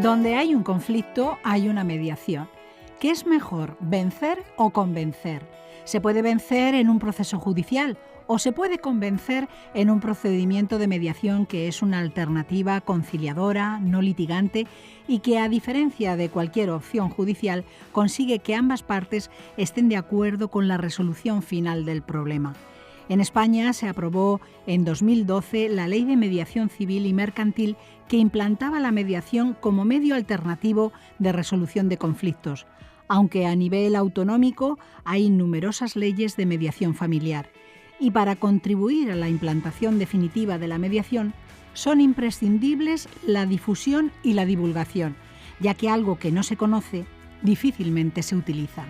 Donde hay un conflicto, hay una mediación. ¿Qué es mejor, vencer o convencer? ¿Se puede vencer en un proceso judicial o se puede convencer en un procedimiento de mediación que es una alternativa conciliadora, no litigante y que, a diferencia de cualquier opción judicial, consigue que ambas partes estén de acuerdo con la resolución final del problema? En España se aprobó en 2012 la Ley de Mediación Civil y Mercantil, que implantaba la mediación como medio alternativo de resolución de conflictos, aunque a nivel autonómico hay numerosas leyes de mediación familiar. Y para contribuir a la implantación definitiva de la mediación, son imprescindibles la difusión y la divulgación, ya que algo que no se conoce difícilmente se utiliza.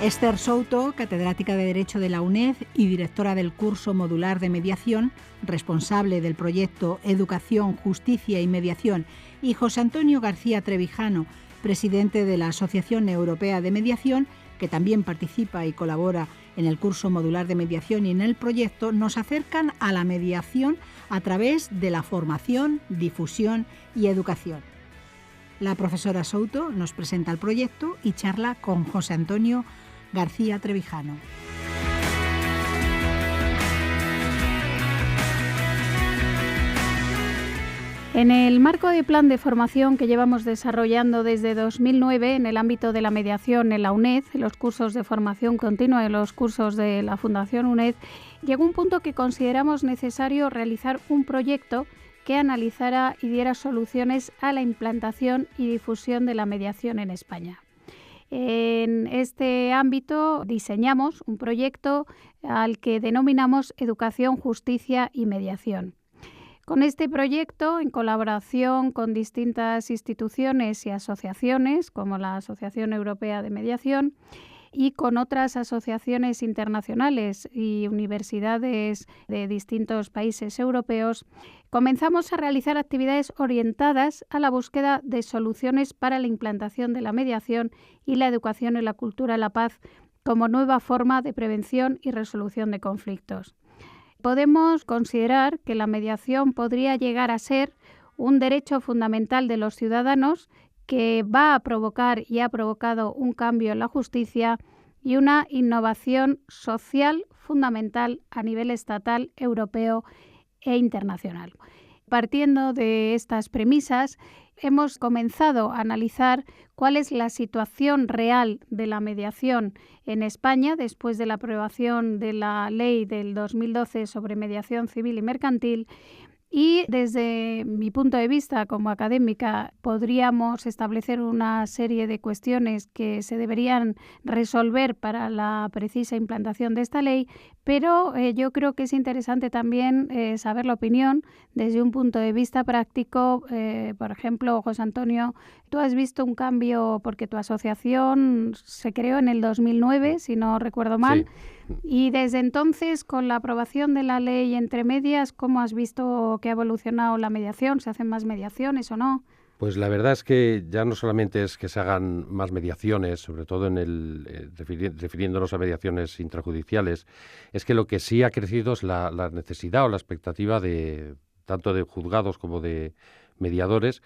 Esther Souto, catedrática de Derecho de la UNED y directora del curso modular de mediación, responsable del proyecto Educación, Justicia y Mediación, y José Antonio García Trevijano, presidente de la Asociación Europea de Mediación, que también participa y colabora en el curso modular de mediación y en el proyecto, nos acercan a la mediación a través de la formación, difusión y educación. La profesora Souto nos presenta el proyecto y charla con José Antonio García Trevijano. En el marco de plan de formación que llevamos desarrollando desde 2009 en el ámbito de la mediación en la UNED, los cursos de formación continua y los cursos de la Fundación UNED, llegó un punto que consideramos necesario realizar un proyecto que analizara y diera soluciones a la implantación y difusión de la mediación en España. En este ámbito diseñamos un proyecto al que denominamos Educación, Justicia y Mediación. Con este proyecto, en colaboración con distintas instituciones y asociaciones, como la Asociación Europea de Mediación, y con otras asociaciones internacionales y universidades de distintos países europeos, comenzamos a realizar actividades orientadas a la búsqueda de soluciones para la implantación de la mediación y la educación en la cultura de la paz como nueva forma de prevención y resolución de conflictos. Podemos considerar que la mediación podría llegar a ser un derecho fundamental de los ciudadanos que va a provocar y ha provocado un cambio en la justicia y una innovación social fundamental a nivel estatal, europeo e internacional. Partiendo de estas premisas, hemos comenzado a analizar cuál es la situación real de la mediación en España después de la aprobación de la Ley del 2012 sobre mediación civil y mercantil. Y desde mi punto de vista como académica podríamos establecer una serie de cuestiones que se deberían resolver para la precisa implantación de esta ley, pero yo creo que es interesante también saber la opinión desde un punto de vista práctico. Por ejemplo, José Antonio, tú has visto un cambio porque tu asociación se creó en el 2009, si no recuerdo mal. Sí. Y desde entonces, con la aprobación de la ley entre medias, ¿cómo has visto que ha evolucionado la mediación? ¿Se hacen más mediaciones o no? Pues la verdad es que ya no solamente es que se hagan más mediaciones, sobre todo refiriéndonos a mediaciones intrajudiciales, es que lo que sí ha crecido es la necesidad o la expectativa de tanto de juzgados como de mediadores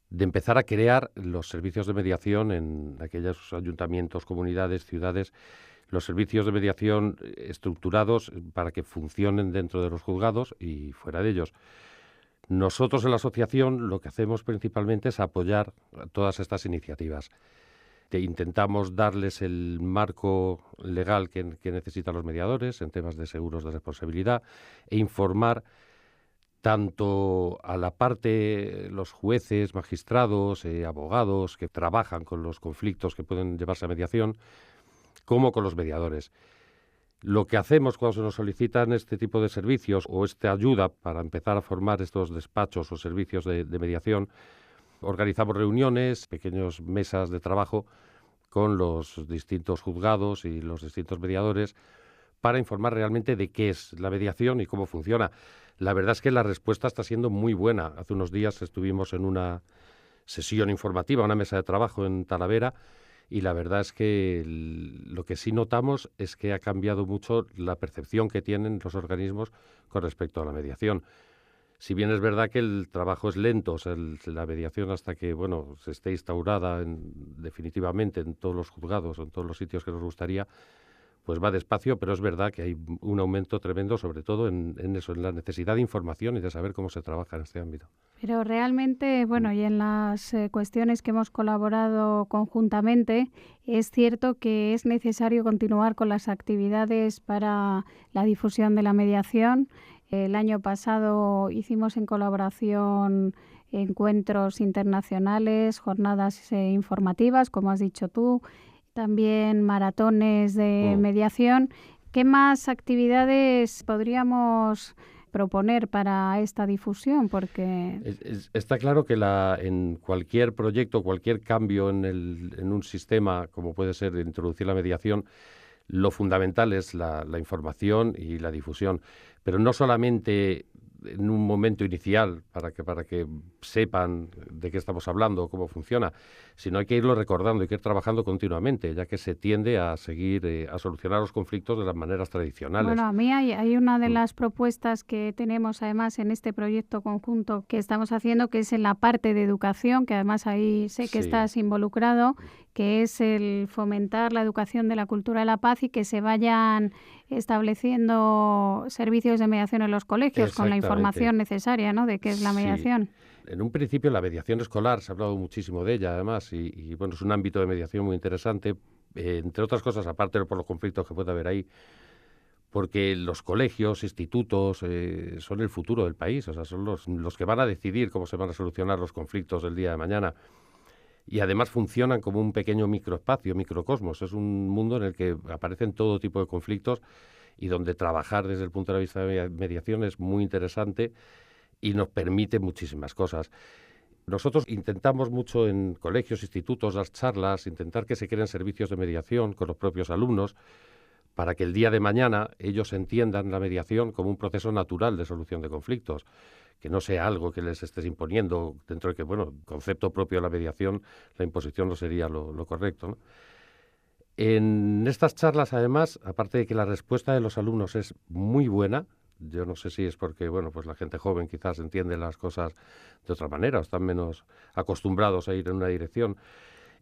de empezar a crear los servicios de mediación en aquellos ayuntamientos, comunidades, ciudades, los servicios de mediación estructurados para que funcionen dentro de los juzgados y fuera de ellos. Nosotros en la asociación lo que hacemos principalmente es apoyar todas estas iniciativas. Intentamos darles el marco legal que necesitan los mediadores en temas de seguros de responsabilidad e informar tanto a la parte, los jueces, magistrados, abogados que trabajan con los conflictos que pueden llevarse a mediación, como con los mediadores. Lo que hacemos cuando se nos solicitan este tipo de servicios o esta ayuda para empezar a formar estos despachos o servicios de mediación, organizamos reuniones, pequeñas mesas de trabajo con los distintos juzgados y los distintos mediadores para informar realmente de qué es la mediación y cómo funciona. La verdad es que la respuesta está siendo muy buena. Hace unos días estuvimos en una sesión informativa, una mesa de trabajo en Talavera, y la verdad es que lo que sí notamos es que ha cambiado mucho la percepción que tienen los organismos con respecto a la mediación. Si bien es verdad que el trabajo es lento, o sea, la mediación hasta que se esté instaurada definitivamente en todos los juzgados o en todos los sitios que nos gustaría, pues va despacio, pero es verdad que hay un aumento tremendo, sobre todo en eso, en la necesidad de información y de saber cómo se trabaja en este ámbito. Pero realmente, y en las cuestiones que hemos colaborado conjuntamente, es cierto que es necesario continuar con las actividades para la difusión de la mediación. El año pasado hicimos en colaboración encuentros internacionales, jornadas informativas, como has dicho tú, también maratones de mediación. ¿Qué más actividades podríamos proponer para esta difusión? Porque está claro que en cualquier proyecto, cualquier cambio en un sistema, como puede ser introducir la mediación, lo fundamental es la información y la difusión, pero no solamente en un momento inicial para que sepan de qué estamos hablando, cómo funciona, sino hay que irlo recordando, hay que ir trabajando continuamente, ya que se tiende a seguir a solucionar los conflictos de las maneras tradicionales. Bueno, a mí hay una de las propuestas que tenemos además en este proyecto conjunto que estamos haciendo, que es en la parte de educación, que además ahí sé que estás involucrado, que es el fomentar la educación de la cultura de la paz y que se vayan estableciendo servicios de mediación en los colegios con la información necesaria, ¿no?, de qué es la mediación. En un principio la mediación escolar, se ha hablado muchísimo de ella además y es un ámbito de mediación muy interesante, entre otras cosas, aparte por los conflictos que puede haber ahí, porque los colegios, institutos, son el futuro del país, o sea, son los que van a decidir cómo se van a solucionar los conflictos del día de mañana. Y además funcionan como un pequeño microespacio, microcosmos. Es un mundo en el que aparecen todo tipo de conflictos y donde trabajar desde el punto de vista de mediación es muy interesante y nos permite muchísimas cosas. Nosotros intentamos mucho en colegios, institutos, las charlas, intentar que se creen servicios de mediación con los propios alumnos para que el día de mañana ellos entiendan la mediación como un proceso natural de solución de conflictos, que no sea algo que les estés imponiendo dentro de que, concepto propio de la mediación, la imposición no sería lo correcto, ¿no? En estas charlas, además, aparte de que la respuesta de los alumnos es muy buena, yo no sé si es porque, pues la gente joven quizás entiende las cosas de otra manera o están menos acostumbrados a ir en una dirección,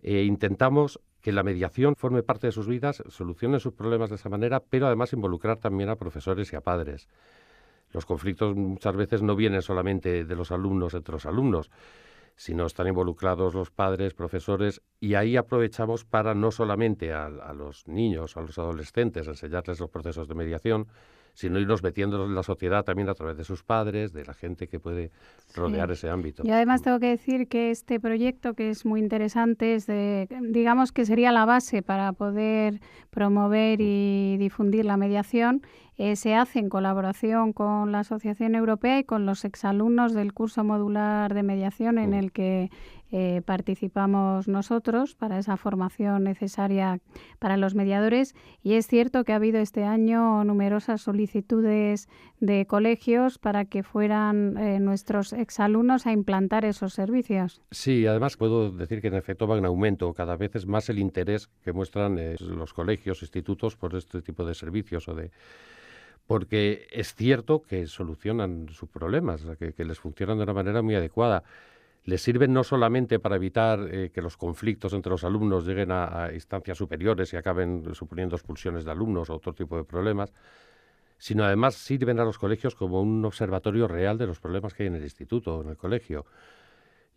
intentamos que la mediación forme parte de sus vidas, solucione sus problemas de esa manera, pero además involucrar también a profesores y a padres. Los conflictos muchas veces no vienen solamente de los alumnos entre los alumnos, sino están involucrados los padres, profesores, y ahí aprovechamos para no solamente a los niños, a los adolescentes, enseñarles los procesos de mediación, sino irnos metiéndolos en la sociedad también a través de sus padres, de la gente que puede rodear ese ámbito. Y además tengo que decir que este proyecto, que es muy interesante, digamos que sería la base para poder promover y difundir la mediación, se hace en colaboración con la Asociación Europea y con los exalumnos del curso modular de mediación en el que participamos nosotros para esa formación necesaria para los mediadores. Y es cierto que ha habido este año numerosas solicitudes de colegios para que fueran nuestros exalumnos a implantar esos servicios. Sí, además puedo decir que en efecto va en aumento. Cada vez es más el interés que muestran los colegios, institutos por este tipo de servicios porque es cierto que solucionan sus problemas, o sea, que les funcionan de una manera muy adecuada. Les sirven no solamente para evitar que los conflictos entre los alumnos lleguen a instancias superiores y acaben suponiendo expulsiones de alumnos o otro tipo de problemas, sino además sirven a los colegios como un observatorio real de los problemas que hay en el instituto o en el colegio.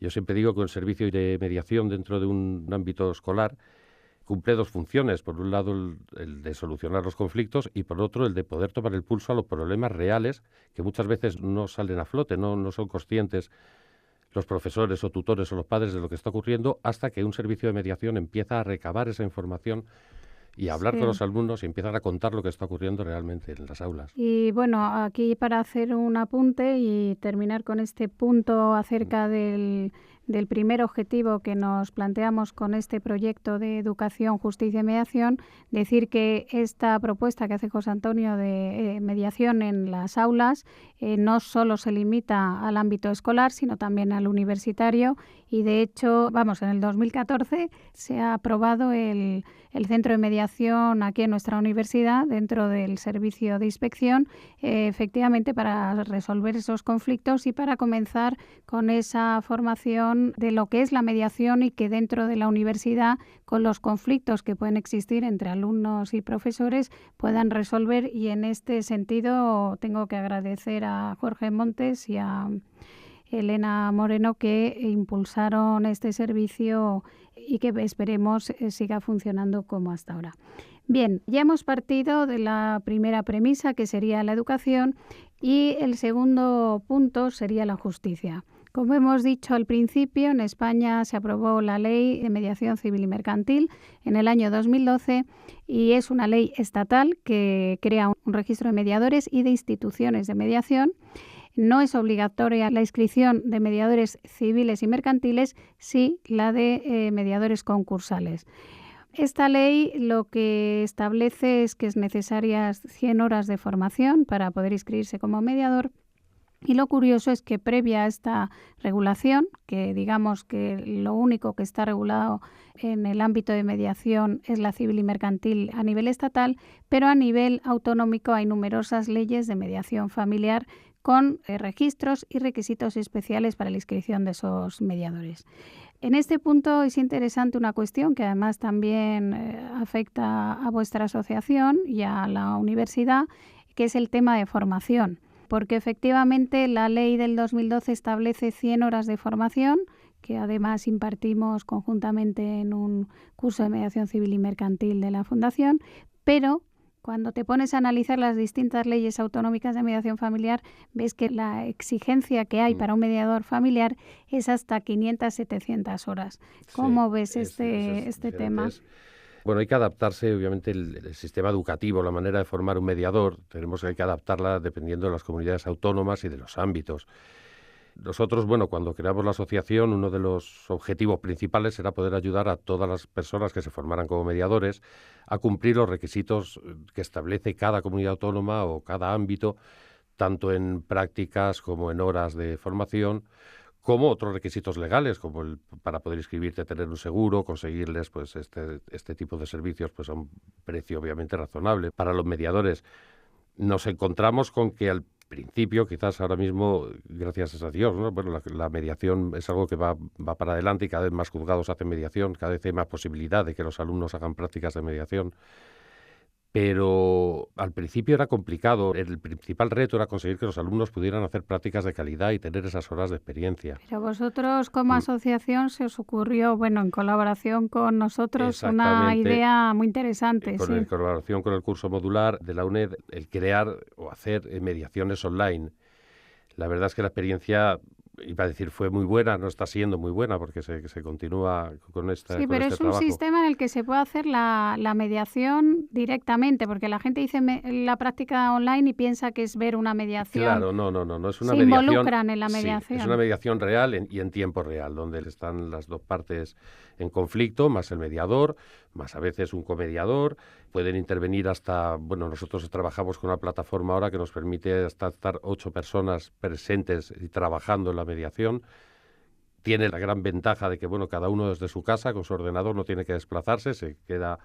Yo siempre digo que un servicio de mediación dentro de un ámbito escolar cumple dos funciones. Por un lado, el de solucionar los conflictos y por otro, el de poder tomar el pulso a los problemas reales que muchas veces no salen a flote, no son conscientes los profesores o tutores o los padres de lo que está ocurriendo hasta que un servicio de mediación empieza a recabar esa información y a hablar con los alumnos y empiezan a contar lo que está ocurriendo realmente en las aulas. Y aquí para hacer un apunte y terminar con este punto acerca de del primer objetivo que nos planteamos con este proyecto de educación, justicia y mediación, decir que esta propuesta que hace José Antonio de mediación en las aulas no solo se limita al ámbito escolar, sino también al universitario, y de hecho, en el 2014 se ha aprobado el centro de mediación aquí en nuestra universidad, dentro del servicio de inspección, efectivamente para resolver esos conflictos y para comenzar con esa formación de lo que es la mediación, y que dentro de la universidad, con los conflictos que pueden existir entre alumnos y profesores, puedan resolver. Y en este sentido tengo que agradecer a Jorge Montes y a Elena Moreno, que impulsaron este servicio y que esperemos siga funcionando como hasta ahora. Bien, ya hemos partido de la primera premisa, que sería la educación, y el segundo punto sería la justicia. Como hemos dicho al principio, en España se aprobó la Ley de Mediación Civil y Mercantil en el año 2012, y es una ley estatal que crea un registro de mediadores y de instituciones de mediación. No es obligatoria la inscripción de mediadores civiles y mercantiles, sí la de mediadores concursales. Esta ley lo que establece es que es necesarias 100 horas de formación para poder inscribirse como mediador. Y lo curioso es que previa a esta regulación, que digamos que lo único que está regulado en el ámbito de mediación es la civil y mercantil a nivel estatal, pero a nivel autonómico hay numerosas leyes de mediación familiar con registros y requisitos especiales para la inscripción de esos mediadores. En este punto es interesante una cuestión que además también afecta a vuestra asociación y a la universidad, que es el tema de formación, porque efectivamente la ley del 2012 establece 100 horas de formación, que además impartimos conjuntamente en un curso de mediación civil y mercantil de la Fundación, pero cuando te pones a analizar las distintas leyes autonómicas de mediación familiar, ves que la exigencia que hay para un mediador familiar es hasta 500, 700 horas. ¿Cómo ves este tema? Bueno, hay que adaptarse, obviamente, el sistema educativo, la manera de formar un mediador, hay que adaptarla dependiendo de las comunidades autónomas y de los ámbitos. Nosotros, cuando creamos la asociación, uno de los objetivos principales era poder ayudar a todas las personas que se formaran como mediadores a cumplir los requisitos que establece cada comunidad autónoma o cada ámbito, tanto en prácticas como en horas de formación, como otros requisitos legales, como para poder inscribirte, tener un seguro, conseguirles este tipo de servicios a un precio obviamente razonable. Para los mediadores nos encontramos con que al principio, quizás ahora mismo, gracias a Dios, ¿no? La mediación es algo que va para adelante y cada vez más juzgados hacen mediación, cada vez hay más posibilidad de que los alumnos hagan prácticas de mediación. Pero al principio era complicado. El principal reto era conseguir que los alumnos pudieran hacer prácticas de calidad y tener esas horas de experiencia. Pero vosotros como asociación se os ocurrió, en colaboración con nosotros, una idea muy interesante. En colaboración con el curso modular de la UNED, el crear o hacer mediaciones online. La verdad es que la experiencia, iba a decir, fue muy buena, no está siendo muy buena porque se continúa con esta Sí, pero es un sistema en el que se puede hacer la mediación directamente, porque la gente dice la práctica online y piensa que es ver una mediación. Claro, no es una mediación. Se involucran en la mediación. Sí, es una mediación real y en tiempo real, donde están las dos partes en conflicto, más el mediador, más a veces un comediador. Pueden intervenir hasta, nosotros trabajamos con una plataforma ahora que nos permite hasta estar 8 personas presentes y trabajando en la mediación. Tiene la gran ventaja de que, cada uno desde su casa, con su ordenador, no tiene que desplazarse, se queda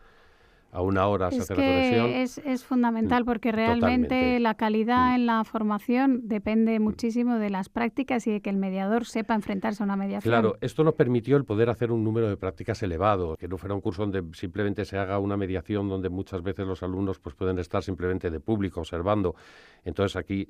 a una hora, se hace la conexión. Es fundamental porque realmente Totalmente. La calidad en la formación depende muchísimo de las prácticas y de que el mediador sepa enfrentarse a una mediación. Claro, esto nos permitió el poder hacer un número de prácticas elevado, que no fuera un curso donde simplemente se haga una mediación donde muchas veces los alumnos pueden estar simplemente de público observando. Entonces aquí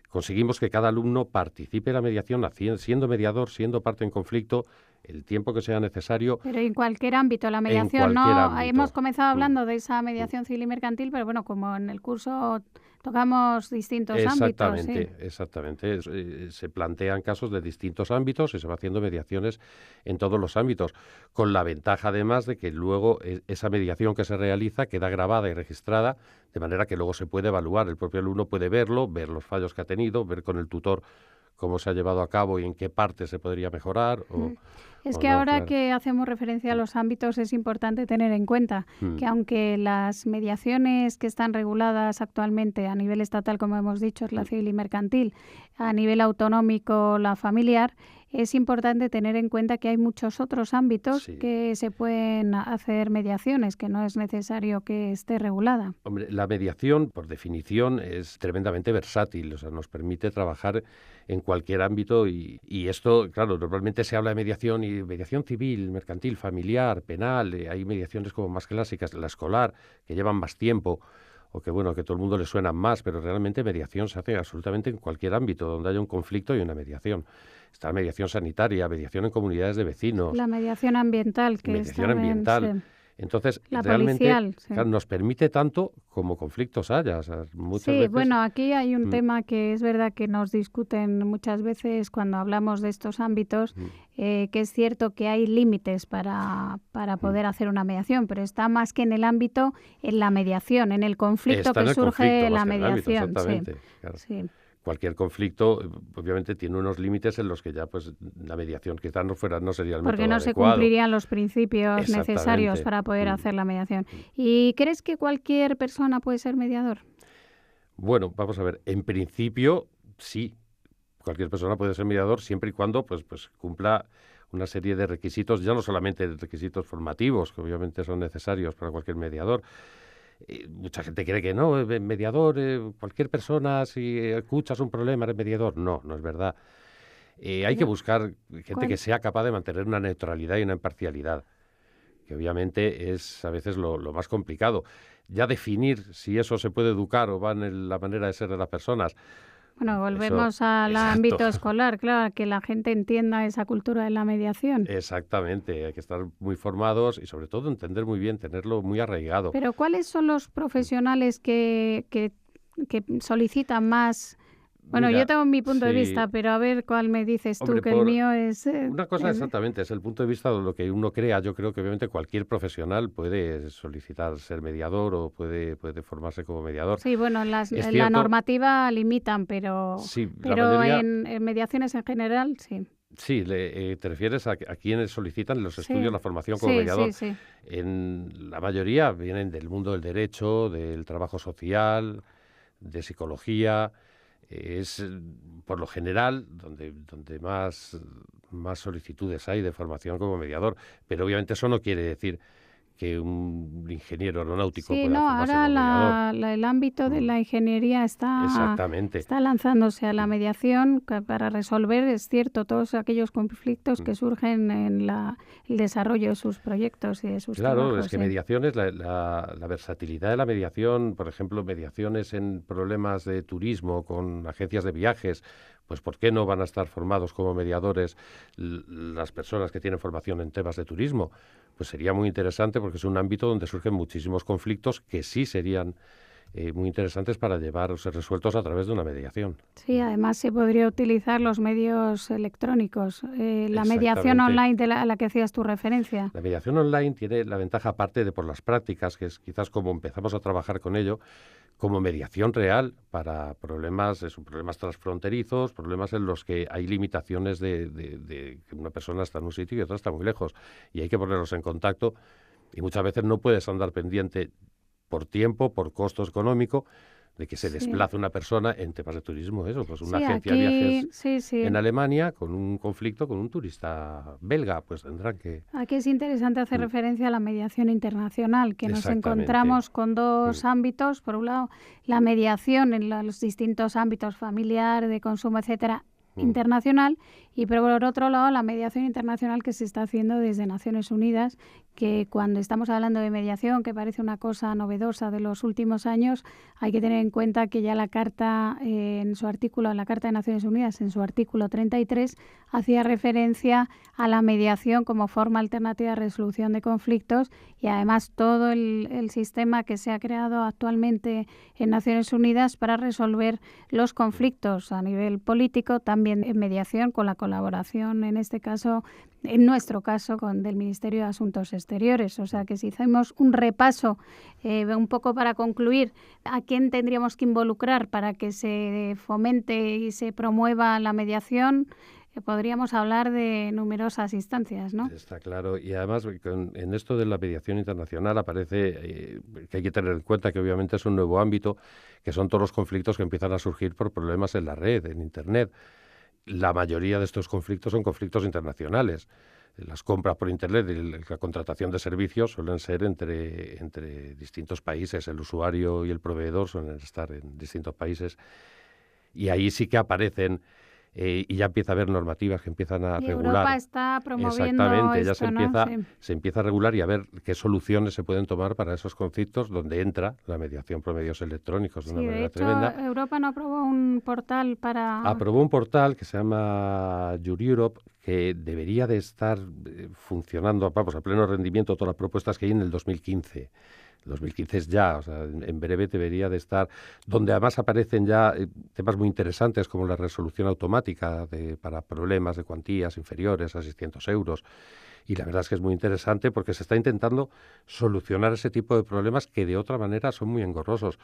conseguimos que cada alumno participe en la mediación, siendo mediador, siendo parte en conflicto, el tiempo que sea necesario. Pero en cualquier ámbito, la mediación, hemos comenzado hablando de esa mediación civil y mercantil, pero como en el curso tocamos distintos ámbitos. Sí. Exactamente. Se plantean casos de distintos ámbitos y se va haciendo mediaciones en todos los ámbitos, con la ventaja además de que luego esa mediación que se realiza queda grabada y registrada, de manera que luego se puede evaluar. El propio alumno puede verlo, ver los fallos que ha tenido, ver con el tutor cómo se ha llevado a cabo y en qué parte se podría mejorar. Es que ahora que hacemos referencia a los ámbitos es importante tener en cuenta que aunque las mediaciones que están reguladas actualmente a nivel estatal, como hemos dicho, es la civil y mercantil, a nivel autonómico la familiar, es importante tener en cuenta que hay muchos otros ámbitos que se pueden hacer mediaciones, que no es necesario que esté regulada. Hombre, la mediación, por definición, es tremendamente versátil, o sea, nos permite trabajar en cualquier ámbito y esto, claro, normalmente se habla de mediación y mediación civil, mercantil, familiar, penal, hay mediaciones como más clásicas, la escolar, que llevan más tiempo, o que bueno, que todo el mundo le suena más, pero realmente mediación se hace absolutamente en cualquier ámbito donde haya un conflicto y una mediación. Está la mediación sanitaria, mediación en comunidades de vecinos. La mediación ambiental, que mediación es también, ambiental. Entonces, la realmente policial, claro, nos permite tanto como conflictos haya. O sea, muchas veces... bueno, aquí hay un tema que es verdad que nos discuten muchas veces cuando hablamos de estos ámbitos, que es cierto que hay límites para poder hacer una mediación, pero está más que en el ámbito, en la mediación, en el conflicto está que surge la mediación. Exactamente, claro. Cualquier conflicto, obviamente, tiene unos límites en los que ya pues la mediación quizás no sería el método adecuado. Porque no se cumplirían los principios necesarios para poder hacer la mediación. ¿Y crees que cualquier persona puede ser mediador? Bueno, vamos a ver. En principio, sí. Cualquier persona puede ser mediador siempre y cuando pues cumpla una serie de requisitos, ya no solamente requisitos formativos, que obviamente son necesarios para cualquier mediador. Mucha gente cree que no, mediador, cualquier persona, si escuchas un problema, eres mediador. No, no es verdad. Hay que buscar gente que sea capaz de mantener una neutralidad y una imparcialidad, que obviamente es a veces lo más complicado. Ya definir si eso se puede educar o va en la manera de ser de las personas. Bueno, volvemos al ámbito escolar, claro, que la gente entienda esa cultura de la mediación. Exactamente, hay que estar muy formados y sobre todo entender muy bien, tenerlo muy arraigado. Pero ¿cuáles son los profesionales que solicitan más? Bueno, mira, yo tengo mi punto de vista, pero a ver cuál me dices tú, que el mío es... Una cosa exactamente, es el punto de vista de lo que uno crea. Yo creo que obviamente cualquier profesional puede solicitar ser mediador o puede formarse como mediador. Sí, bueno, la normativa limitan, pero mayoría... en mediaciones en general, sí. Sí, te refieres a quienes solicitan los estudios, la formación como mediador. Sí. En la mayoría vienen del mundo del derecho, del trabajo social, de psicología. Es, por lo general, donde más solicitudes hay de formación como mediador. Pero obviamente eso no quiere decir que un ingeniero aeronáutico pueda formarse como mediador. El ámbito de la ingeniería está lanzándose a la mediación para resolver, es cierto, todos aquellos conflictos que surgen en el desarrollo de sus proyectos y de sus trabajos. Claro, es que mediación es la versatilidad de la mediación, por ejemplo, mediaciones en problemas de turismo con agencias de viajes. Pues ¿por qué no van a estar formados como mediadores las personas que tienen formación en temas de turismo? Pues sería muy interesante porque es un ámbito donde surgen muchísimos conflictos que sí serían muy interesantes para ser resueltos a través de una mediación. Sí, además se podría utilizar los medios electrónicos. La mediación online a la que hacías tu referencia. La mediación online tiene la ventaja, aparte de por las prácticas, que es quizás como empezamos a trabajar con ello, como mediación real para problemas transfronterizos, problemas en los que hay limitaciones de que una persona está en un sitio y otra está muy lejos. Y hay que ponerlos en contacto y muchas veces no puedes andar pendiente por tiempo, por costo económico, de que se desplace una persona en temas de turismo. Pues una agencia de viajes en Alemania con un conflicto con un turista belga, pues tendrán que... Aquí es interesante hacer referencia a la mediación internacional, que nos encontramos con dos ámbitos. Por un lado, la mediación en los distintos ámbitos familiar, de consumo, etcétera, internacional, y por otro lado la mediación internacional que se está haciendo desde Naciones Unidas, que cuando estamos hablando de mediación, que parece una cosa novedosa de los últimos años, hay que tener en cuenta que ya la Carta la Carta de Naciones Unidas, en su artículo 33, hacía referencia a la mediación como forma alternativa de resolución de conflictos, y además todo el sistema que se ha creado actualmente en Naciones Unidas para resolver los conflictos a nivel político, también en mediación con la colaboración, en este caso, en nuestro caso, del Ministerio de Asuntos Exteriores. O sea que si hacemos un repaso, un poco para concluir, ¿a quién tendríamos que involucrar para que se fomente y se promueva la mediación? Podríamos hablar de numerosas instancias, ¿no? Está claro. Y además, en esto de la mediación internacional aparece que hay que tener en cuenta que obviamente es un nuevo ámbito, que son todos los conflictos que empiezan a surgir por problemas en la red, en Internet. La mayoría de estos conflictos son conflictos internacionales. Las compras por Internet y la contratación de servicios suelen ser entre distintos países. El usuario y el proveedor suelen estar en distintos países. Y ahí sí que aparecen y ya empieza a haber normativas que empiezan a regular. Europa está promoviendo Exactamente, ya esto, ¿no? se empieza a regular y a ver qué soluciones se pueden tomar para esos conflictos donde entra la mediación por medios electrónicos de una manera tremenda. Europa no aprobó un portal para... Aprobó un portal que se llama Your Europe, que debería de estar funcionando a pleno rendimiento todas las propuestas que hay en el 2015. El 2015 es ya, o sea, en breve debería de estar, donde además aparecen ya temas muy interesantes como la resolución automática para problemas de cuantías inferiores a 600 euros. Y la verdad es que es muy interesante porque se está intentando solucionar ese tipo de problemas que de otra manera son muy engorrosos.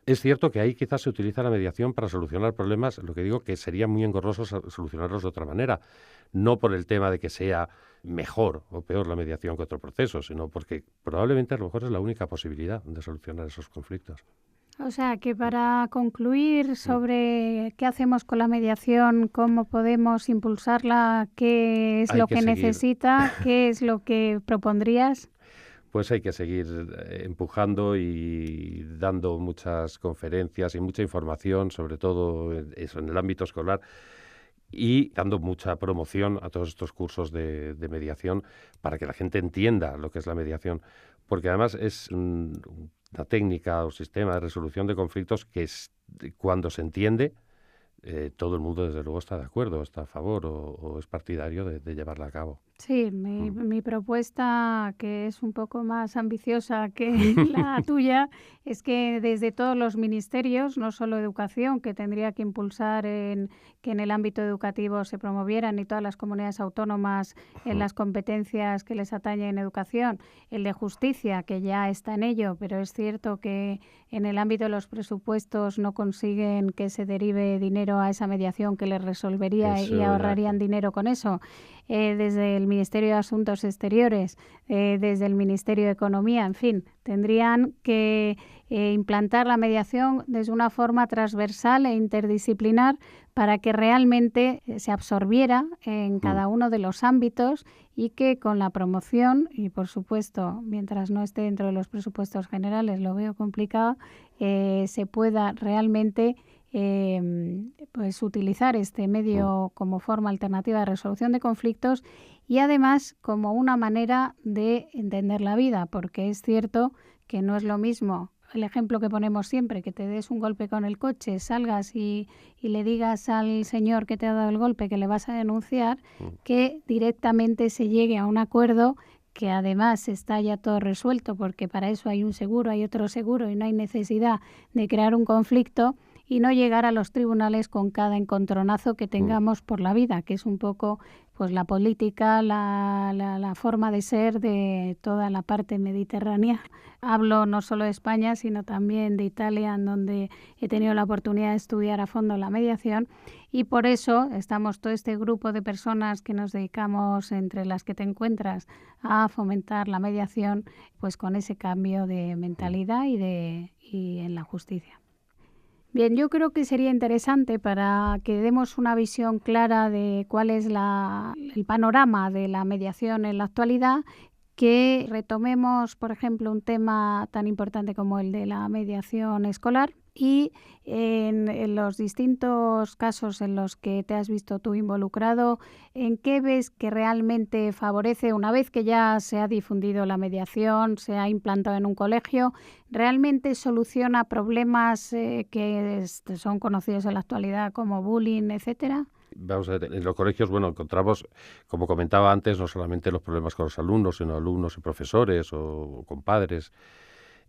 Es cierto que ahí quizás se utiliza la mediación para solucionar problemas, lo que digo que sería muy engorroso solucionarlos de otra manera, no por el tema de que sea mejor o peor la mediación que otro proceso, sino porque probablemente a lo mejor es la única posibilidad de solucionar esos conflictos. O sea, que para concluir sobre qué hacemos con la mediación, cómo podemos impulsarla, qué es lo que necesita, qué es lo que propondrías. Pues hay que seguir empujando y dando muchas conferencias y mucha información, sobre todo eso, en el ámbito escolar, y dando mucha promoción a todos estos cursos de mediación para que la gente entienda lo que es la mediación, porque además es una técnica o sistema de resolución de conflictos que cuando se entiende, todo el mundo desde luego está de acuerdo, está a favor o es partidario de llevarla a cabo. Sí, mi propuesta, que es un poco más ambiciosa que la tuya, es que desde todos los ministerios, no solo educación, que tendría que impulsar que en el ámbito educativo se promovieran y todas las comunidades autónomas en las competencias que les atañen en educación, el de justicia, que ya está en ello, pero es cierto que en el ámbito de los presupuestos no consiguen que se derive dinero a esa mediación que les resolvería y ahorrarían dinero con eso. Desde el Ministerio de Asuntos Exteriores, desde el Ministerio de Economía, en fin, tendrían que implantar la mediación desde una forma transversal e interdisciplinar para que realmente se absorbiera en cada uno de los ámbitos y que con la promoción, y por supuesto, mientras no esté dentro de los presupuestos generales, lo veo complicado, se pueda realmente pues utilizar este medio como forma alternativa de resolución de conflictos y además como una manera de entender la vida, porque es cierto que no es lo mismo el ejemplo que ponemos siempre, que te des un golpe con el coche, salgas y le digas al señor que te ha dado el golpe que le vas a denunciar, que directamente se llegue a un acuerdo que además está ya todo resuelto, porque para eso hay un seguro, hay otro seguro y no hay necesidad de crear un conflicto y no llegar a los tribunales con cada encontronazo que tengamos por la vida, que es un poco pues la política, la forma de ser de toda la parte mediterránea. Hablo no solo de España, sino también de Italia, en donde he tenido la oportunidad de estudiar a fondo la mediación, y por eso estamos todo este grupo de personas que nos dedicamos, entre las que te encuentras, a fomentar la mediación, pues con ese cambio de mentalidad y en la justicia. Bien, yo creo que sería interesante para que demos una visión clara de cuál es el panorama de la mediación en la actualidad, que retomemos, por ejemplo, un tema tan importante como el de la mediación escolar y en los distintos casos en los que te has visto tú involucrado, ¿en qué ves que realmente favorece, una vez que ya se ha difundido la mediación, se ha implantado en un colegio, realmente soluciona problemas que son conocidos en la actualidad como bullying, etcétera? Vamos a ver, en los colegios, bueno, encontramos, como comentaba antes, no solamente los problemas con los alumnos, sino alumnos y profesores o con padres.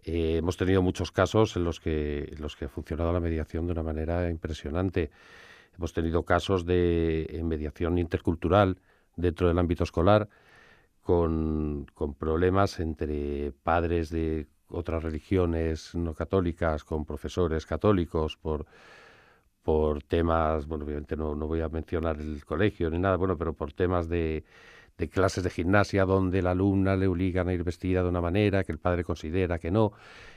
Hemos tenido muchos casos en los que ha funcionado la mediación de una manera impresionante. Hemos tenido casos de mediación intercultural dentro del ámbito escolar con problemas entre padres de otras religiones no católicas con profesores católicos por temas, bueno, obviamente no voy a mencionar el colegio ni nada, bueno, pero por temas de clases de gimnasia donde la alumna le obligan a ir vestida de una manera que el padre considera que no,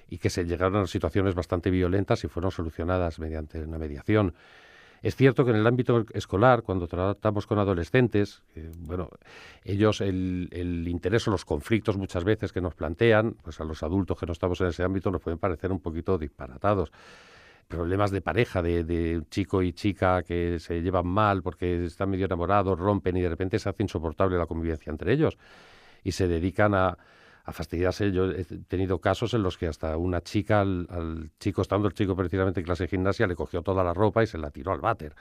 y que se llegaron a situaciones bastante violentas y fueron solucionadas mediante una mediación. Es cierto que en el ámbito escolar, cuando tratamos con adolescentes, bueno, ellos el interés o los conflictos muchas veces que nos plantean, pues a los adultos que no estamos en ese ámbito nos pueden parecer un poquito disparatados. Problemas de pareja, de chico y chica que se llevan mal porque están medio enamorados, rompen y de repente se hace insoportable la convivencia entre ellos y se dedican a fastidiarse. Yo he tenido casos en los que hasta una chica al chico, estando el chico precisamente en clase de gimnasia, le cogió toda la ropa y se la tiró al váter.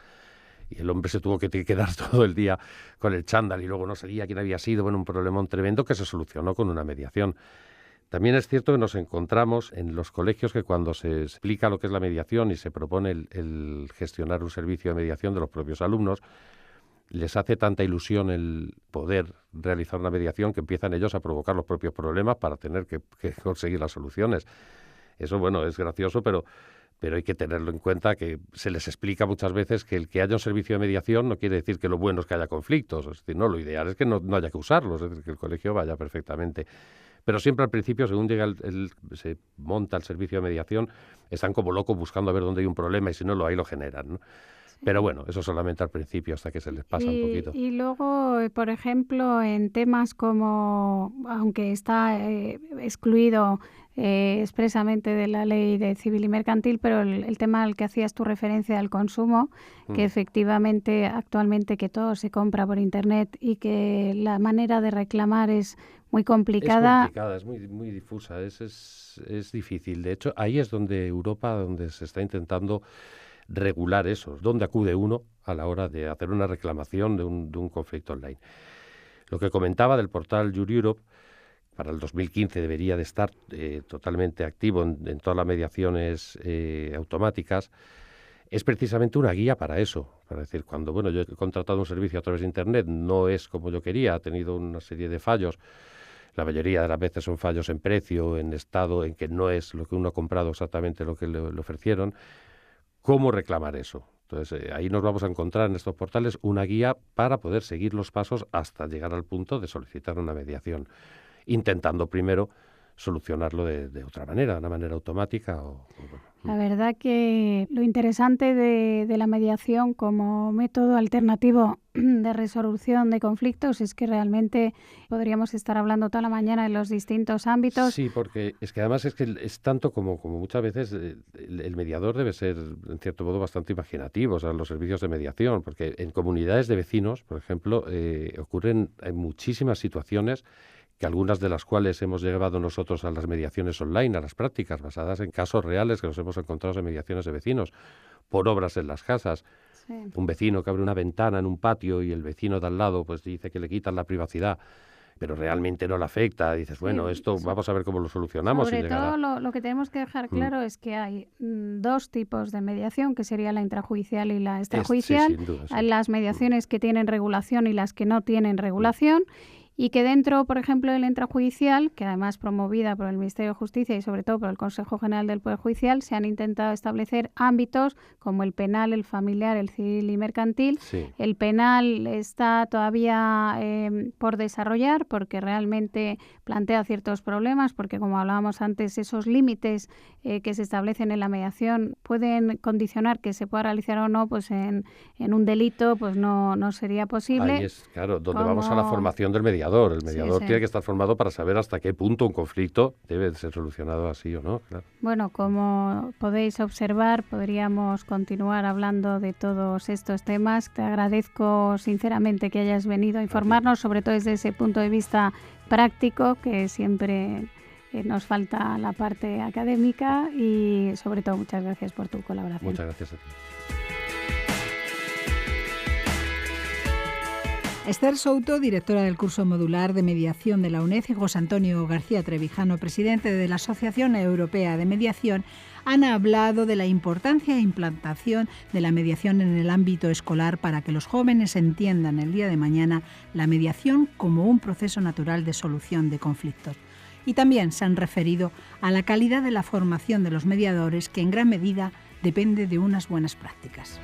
Y el hombre se tuvo que quedar todo el día con el chándal y luego no sabía quién había sido. Bueno, un problemón tremendo que se solucionó con una mediación. También es cierto que nos encontramos en los colegios que cuando se explica lo que es la mediación y se propone el gestionar un servicio de mediación de los propios alumnos, les hace tanta ilusión el poder realizar una mediación que empiezan ellos a provocar los propios problemas para tener que conseguir las soluciones. Eso, bueno, es gracioso, pero hay que tenerlo en cuenta, que se les explica muchas veces que el que haya un servicio de mediación no quiere decir que lo bueno es que haya conflictos. Es decir, no, lo ideal es que no haya que usarlos, es decir, que el colegio vaya perfectamente. Pero siempre al principio, según se monta el servicio de mediación, están como locos buscando a ver dónde hay un problema y si no, ahí lo generan, ¿no? Pero bueno, eso solamente al principio, hasta que se les pasa un poquito. Y luego, por ejemplo, en temas como, aunque está excluido expresamente de la ley de civil y mercantil, pero el tema al que hacías tu referencia al consumo, que efectivamente actualmente que todo se compra por Internet y que la manera de reclamar es muy complicada. Es complicada, es muy difusa, es difícil. De hecho, ahí es donde Europa, donde se está intentando regular eso, dónde acude uno a la hora de hacer una reclamación de un conflicto online. Lo que comentaba del portal Your Europe, para el 2015 debería de estar totalmente activo en todas las mediaciones automáticas, es precisamente una guía para eso. Para decir, cuando yo he contratado un servicio a través de Internet, no es como yo quería, ha tenido una serie de fallos. La mayoría de las veces son fallos en precio, en estado, en que no es lo que uno ha comprado exactamente lo que le ofrecieron. ¿Cómo reclamar eso? Entonces, ahí nos vamos a encontrar en estos portales una guía para poder seguir los pasos hasta llegar al punto de solicitar una mediación, intentando primero solucionarlo de otra manera, de una manera automática. La verdad que lo interesante de la mediación como método alternativo de resolución de conflictos es que realmente podríamos estar hablando toda la mañana en los distintos ámbitos. Sí, porque es que además es tanto como muchas veces el mediador debe ser, en cierto modo, bastante imaginativo, o sea, los servicios de mediación, porque en comunidades de vecinos, por ejemplo, ocurren muchísimas situaciones que algunas de las cuales hemos llevado nosotros a las mediaciones online, a las prácticas basadas en casos reales que nos hemos encontrado en mediaciones de vecinos, por obras en las casas. Sí. Un vecino que abre una ventana en un patio y el vecino de al lado pues dice que le quitan la privacidad, pero realmente no le afecta. Dices, bueno, esto vamos a ver cómo lo solucionamos. Sobre todo lo que tenemos que dejar claro es que hay dos tipos de mediación, que sería la intrajudicial y la extrajudicial. Sin duda, sí. Hay las mediaciones que tienen regulación y las que no tienen regulación. Y que dentro, por ejemplo, de la intrajudicial, que además promovida por el Ministerio de Justicia y sobre todo por el Consejo General del Poder Judicial, se han intentado establecer ámbitos como el penal, el familiar, el civil y mercantil. Sí. El penal está todavía por desarrollar porque realmente plantea ciertos problemas, porque como hablábamos antes, esos límites que se establecen en la mediación pueden condicionar que se pueda realizar o no, pues en un delito pues no sería posible. Ahí es, claro, donde vamos a la formación del mediador. El mediador tiene que estar formado para saber hasta qué punto un conflicto debe ser solucionado así o no. Claro. Bueno, como podéis observar, podríamos continuar hablando de todos estos temas. Te agradezco sinceramente que hayas venido a informarnos, sobre todo desde ese punto de vista práctico, que siempre nos falta la parte académica, y sobre todo muchas gracias por tu colaboración. Muchas gracias a ti. Esther Souto, directora del curso modular de mediación de la UNED, y José Antonio García Trevijano, presidente de la Asociación Europea de Mediación, Han hablado de la importancia e implantación de la mediación en el ámbito escolar para que los jóvenes entiendan el día de mañana la mediación como un proceso natural de solución de conflictos. Y también se han referido a la calidad de la formación de los mediadores, que en gran medida depende de unas buenas prácticas.